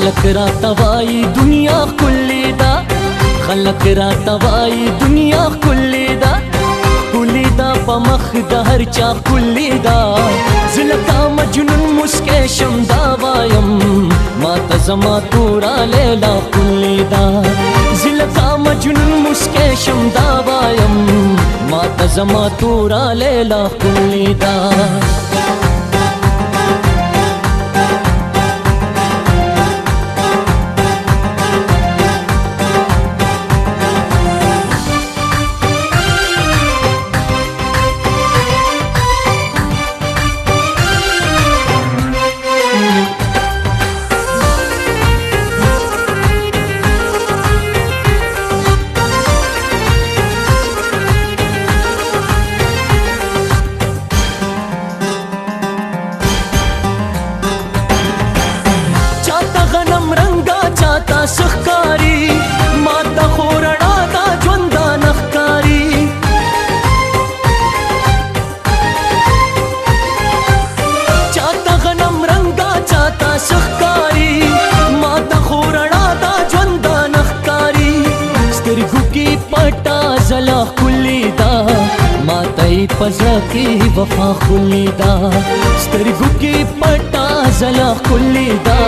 خلق را توای دنیا کلی دا، خلق را توای دنیا کلی دا، کلی دا پا مخ دا هر چا کلی دا. زلتا مجنون مسکے شم دا وایم، ما تزما تورا لیلا کلی دا. زلتا مجنون مسکے شم دا وایم، ما تزما تورا لیلا کلی دا. سخکاری ما تا خورنا دا جوندا نخکاری. چاہتا غنم رنگا چاہتا سخکاری، ما تا خورنا دا جوندا نخکاری. سترگو کی پٹا زلا کلی دا، ما تای پزا کی وفا کلی دا. سترگو کی پٹا زلا کلی دا،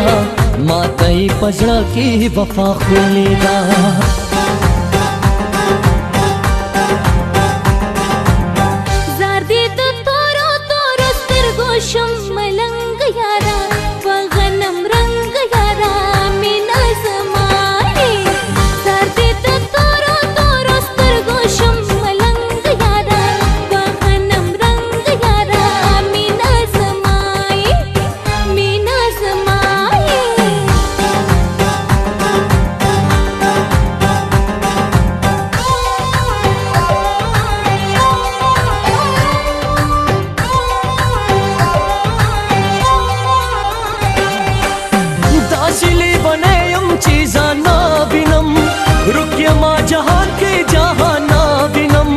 ما تای پزړه کې وفا خولي دا. زار دې د تورو تورو سترګو شم ملنګ یارا، په غنم رنګ یارا مینا زماني. زار دې د تورو تورو سترګو شم ملنګ یارا، په غنم رنګ یارا مینا زماني، مینا زماني. जहान के जहाना बिनम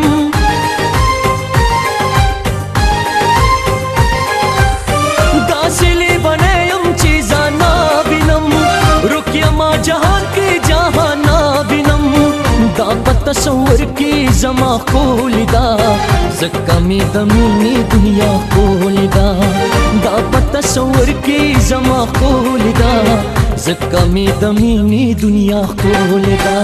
दासिले बने यम चीजाना बिनम, रुकियमा जहान के जहाना बिनम. दा तस्वर की जमा खोलिदा, जक्कमी दमीनी दुनिया खोलिदा. दा तस्वर की जमा खोलिदा, जक्कमी दमीनी दुनिया खोलिदा.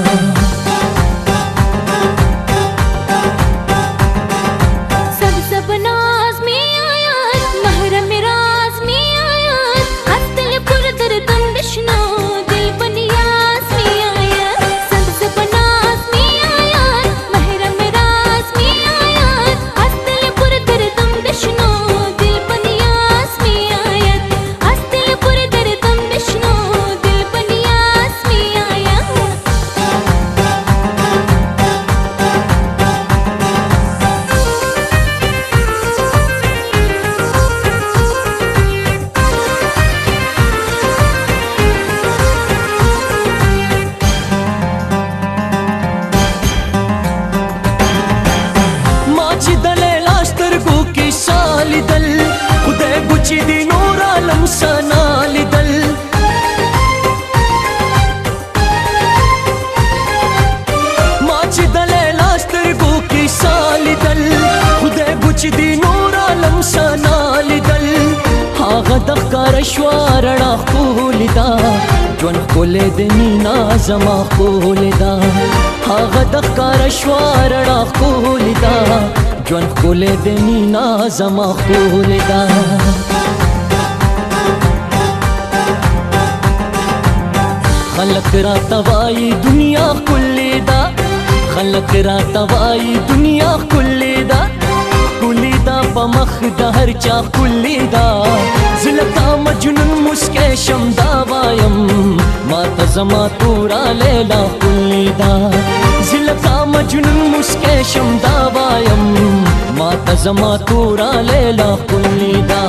چې د نور عالم سنا لیدل، ما چې د لیلا سترګو کې سا لیدل، خدای بو چې د نور عالم سنا لیدل. هغه د ښکاره شوه رڼا ښکلې ده، ژوند ښکلی د مینا زما ښکلې ده. هغه د ښکاره شوه رڼا ښکلې ده، ژوند ښکلی د مینا زما ښکلې ده. خلق را توای دنیا کلی دا، خلق را توای دنیا کلی دا، کلی دا پا مخ دا هر چا کلی دا. زلتا مجنون مسکے شم دا وایم، ما تزما تورا لیلا کلی دا. زلتا مجنون مسکے شم دا وایم، ما تزما تورا لیلا کلی دا.